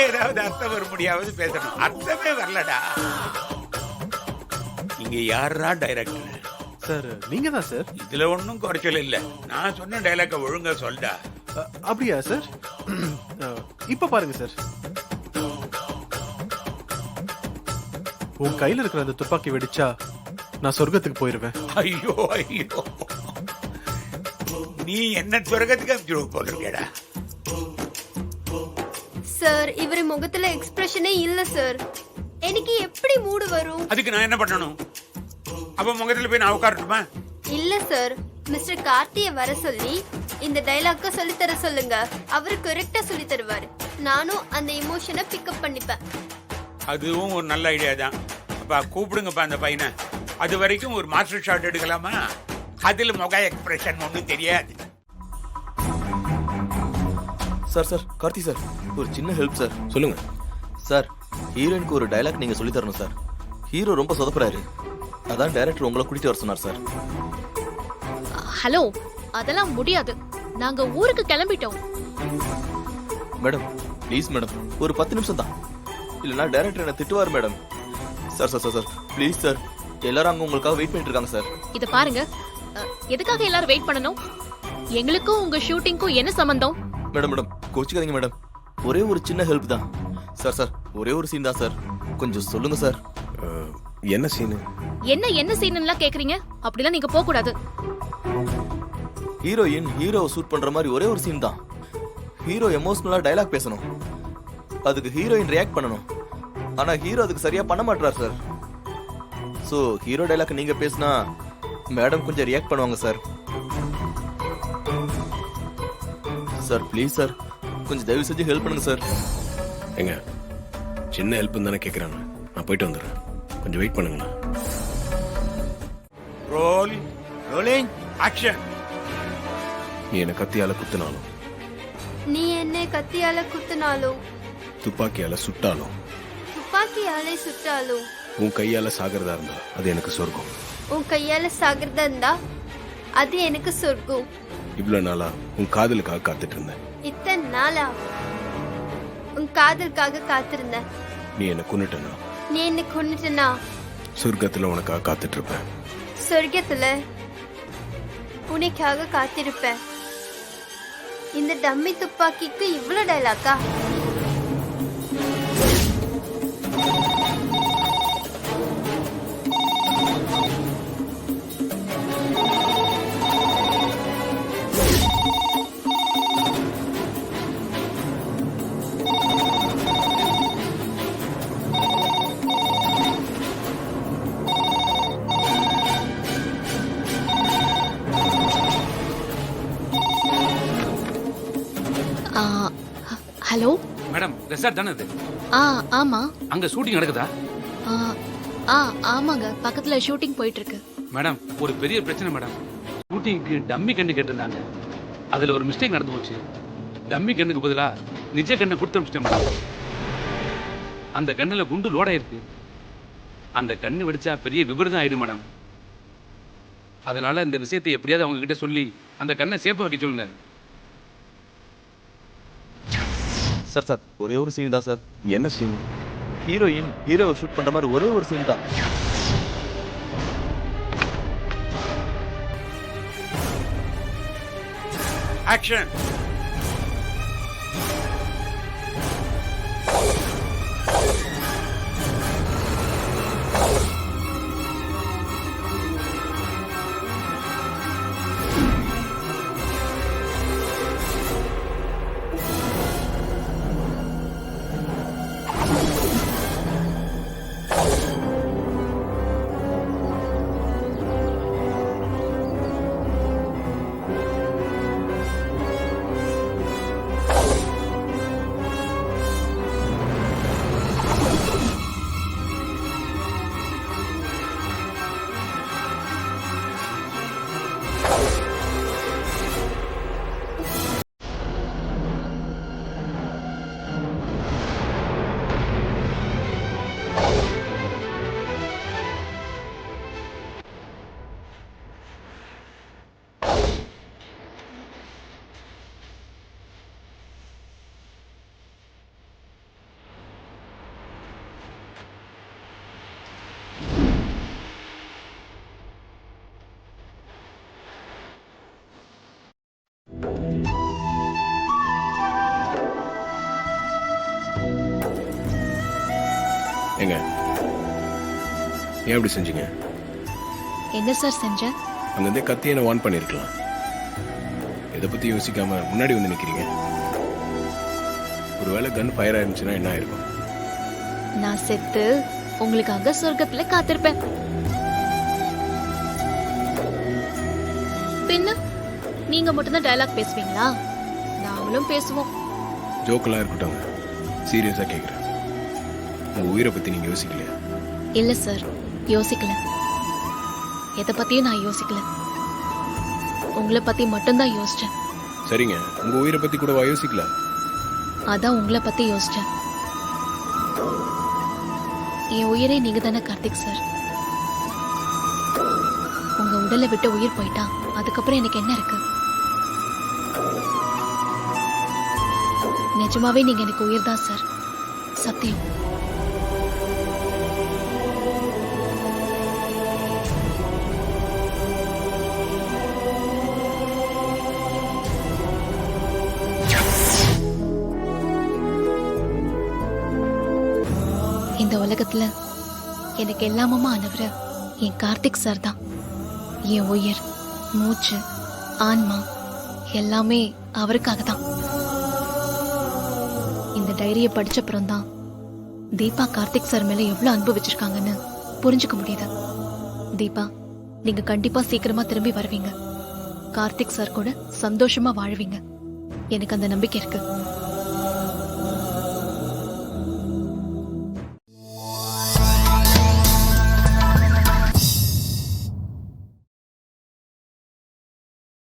ஏதாவது அர்த்தம் வர முடியாவது பேசணும். அர்த்தமே வரலடா. இங்க யாரா டைரக்டர்? சார் நீங்க தான் சார். இதுல ஒன்னும் குறைச்சல் இல்ல. நான் சொன்ன டைலாக்க ஒழுங்கா சொல்டா. அப்படியா சார்? இப்ப பாருங்க சார். உன் கையில இருக்கிற அந்த துப்பாக்கி வெடிச்சா நான் சொர்க்கத்துக்கு போயிருவேன். ஐயோ ஐயோ, நீ என்ன சொர்க்கத்துக்கு அனுப்பிச்சு போட்டிருக்கேடா. சார் இவர் முகத்துல எக்ஸ்பிரஷனே இல்ல சார். எனக்கு எப்படி மூடு வரும்? அதுக்கு நான் என்ன பண்ணணும்? அப்ப முகத்துல போய் நான் உட்காரட்டுமா? இல்ல சார், மிஸ்டர் கார்த்திய வர சொல்லி இந்த டைலாக்க சொல்லி தர சொல்லுங்க. அவரு கரெக்டா சொல்லி தருவாரு. நானும் அந்த இமோஷனை பிக்கப் பண்ணிப்பேன். அதுவும் ஒரு நல்ல ஐடியா தான். அப்பா கூப்பிடுங்கப்பா அந்த பையனை. அது வரைக்கும் ஒரு மாஸ்டர் ஷாட் எடுக்கலாமா? அதுல முக எக்ஸ்பிரஷன் ஒன்றும் தெரியாது. சார் சார் கார்த்தி சார், ஒரு சின்ன ஹெல்ப் சார். சொல்லுங்க சார், ஹீரோயினுக்கு ஒரு டைலாக் நீங்க சொல்லி தரணும் சார். ஹீரோ ரொம்ப சொதப்புறாரு. அதான் டைரக்டர் உங்களை கூட்டிட்டு வர சொன்னார் சார். ஹலோ, அதெல்லாம் முடியாது. நாங்க ஊருக்கு கிளம்பிட்டோம். மேடம் ப்ளீஸ் மேடம், ஒரு 10 நிமிஷம் தான். இல்லைன்னா டைரக்டர் என்ன திட்டுவார் madam. Sir sir sir sir please sir, எல்லாரும் அங்க உங்களுக்காக வெயிட் பண்ணிட்டு இருக்காங்க சார். இத பாருங்க, எதுக்காக எல்லாரும் வெயிட் பண்ணணும்? எங்களுக்கும் உங்க ஷூட்டிங்க்கும் என்ன சம்பந்தம்? மேடம் மேடம் கோச்சிக்காதீங்க மேடம், ஒரே ஒரு சின்ன ஹெல்ப் தான் சார். சார் ஒரே ஒரு சீன் தான் சார், கொஞ்சம் சொல்லுங்க சார். என்ன சீனு? என்ன சீன்னுலாம் கேக்குறீங்க? அப்படிலாம் நீங்க போக கூடாது. ஹீரோயின் ஹீரோவை ஷூட் பண்ற மாதிரி ஒரே ஒரு சீன் தான். ஹீரோ எமோஷனலா டைலாக் பேசணும், அதுக்கு ஹீரோயின் ரியாக்ட் பண்ணணும். ஆனா ஹீரோ அதுக்கு சரியா பண்ண மாட்டார் சார். சோ ஹீரோ டைலாக் நீங்க பேசினா மேடம் கொஞ்சம் ரியாக்ட் பண்ணுவாங்க சார். சார் ப்ளீஸ் சார், கொஞ்சம் தயவு செஞ்சு ஹெல்ப் பண்ணுங்க சார். எங்க சின்ன ஹெல்ப் தானே கேட்குறாங்க, நான் போயிட்டு வந்துடுறேன். கொஞ்சம் வெயிட் பண்ணுங்களா. Role rolling action. நீ என்ன கத்தியால குத்தினாலும், நீ என்ன கத்தியால குத்துனாலும், துப்பாக்கியால சுட்டாலும், துப்பாக்கியாலே சுட்டாலும், உன் கையால சாகிறதா இருந்தா அது எனக்கு சொர்க்கம். உன் கையால சாகிறதா இருந்தா அது எனக்கு சொர்க்கம். இவ்வளவு நாளா உன் காதலுக்காக காத்துட்டு இருந்தேன். இத்தனை நாளா உன் காதலுக்காக காத்திருந்தேன். நீ என்ன கொன்னுட்டனா, நீ என்ன கொன்னுட்டனா சொர்க்கத்துல உனக்காக காத்துட்டு இருப்பேன். சொர்க்கத்துல உனக்காக காத்திருப்பேன். இந்த டம்மி துப்பாக்கிக்கு இவ்வளவு டைலாக்கா? ஹலோ மேடம், ரெசார்ட் தானே இது? ஆமா. அங்க ஷூட்டிங் நடக்குதா? ஆமாங்க, பக்கத்துல ஷூட்டிங் போயிட்டு இருக்கு. மேடம், ஒரு பெரிய பிரச்சனை மேடம். ஷூட்டிங்க்கு டம்மி கண்ணு கேட்டிருந்தாங்க. அதுல ஒரு மிஸ்டேக் நடந்து போச்சு. டம்மி கண்ணுக்கு பதிலா நிஜ கண்ணை கொடுத்து அனுப்பிச்சிட்டேன் மேடம். அந்த கண்ணுல குண்டு லோட் ஆயிருக்கு. அந்த கண்ணு வெடிச்சா பெரிய விபரீதம் ஆயிடும் மேடம். அதனால இந்த விஷயத்தை எப்படியாவது அவங்க கிட்ட சொல்லி அந்த கண்ணை சேஃபா வைக்க சொல்லுங்க. சார் சார் ஒரே ஒரு சீன் தான் சார். என்ன சீன்? ஹீரோயின் ஹீரோவை ஷூட் பண்ற மாதிரி ஒரே ஒரு சீன் தான். ஆக்ஷன். ஏங்க ஏன் அப்படி செஞ்சீங்க? என்ன சார் செஞ்சேன்? அங்கிருந்தே கத்தி என்ன வார்ன் பண்ணிருக்கலாம். இதை பத்தி யோசிக்காம முன்னாடி வந்து நிக்கிறீங்க. ஒருவேளை கன் ஃபயர் ஆயிருந்துச்சுன்னா என்ன ஆயிருக்கும்? நான் செத்து உங்களுக்காக சொர்க்கத்துல காத்திருப்பேன். பின்ன நீங்க மட்டும்தான் டயலாக் பேசுவீங்களா? நாங்களும் பேசுவோம். ஜோக்கெல்லாம் இருக்கட்டும், சீரியஸா கேக்குறேன். உங்க உயிரை பத்தி நீங்க யோசிக்கலையா? இல்ல சார், யோசிக்கல. எதை பத்தியும் நான் யோசிக்கல. உங்களை பத்தி மட்டும்தான் யோசிச்சேன். சரிங்க, உங்க உயிரை பத்தி கூடவா யோசிக்கல? அதான் உங்களை பத்தி யோசிச்சேன். என் உயிரே நீங்க தானே கார்த்திக் சார். உங்க உடலை விட்டு உயிர் போயிட்டா அதுக்கப்புறம் எனக்கு என்ன இருக்கு? நிஜமாவே நீங்க எனக்கு உயிர் தான் சார், சத்தியம். இந்த உலகத்துல எனக்கு எல்லாமுமா ஆனவர் என் கார்த்திக் சார் தான். என் உயிர், மூச்சு, ஆன்மா எல்லாமே அவருக்காக தான். இந்த டைரியை படிச்சப்புறம் தான் தீபா கார்த்திக் சார் மேல எவ்வளவு அன்பு வச்சிருக்காங்கன்னு புரிஞ்சுக்க முடியுது. தீபா, நீங்க கண்டிப்பா சீக்கிரமா திரும்பி வருவீங்க. கார்த்திக் சார் கூட சந்தோஷமா வாழ்வீங்க. எனக்கு அந்த நம்பிக்கை இருக்கு.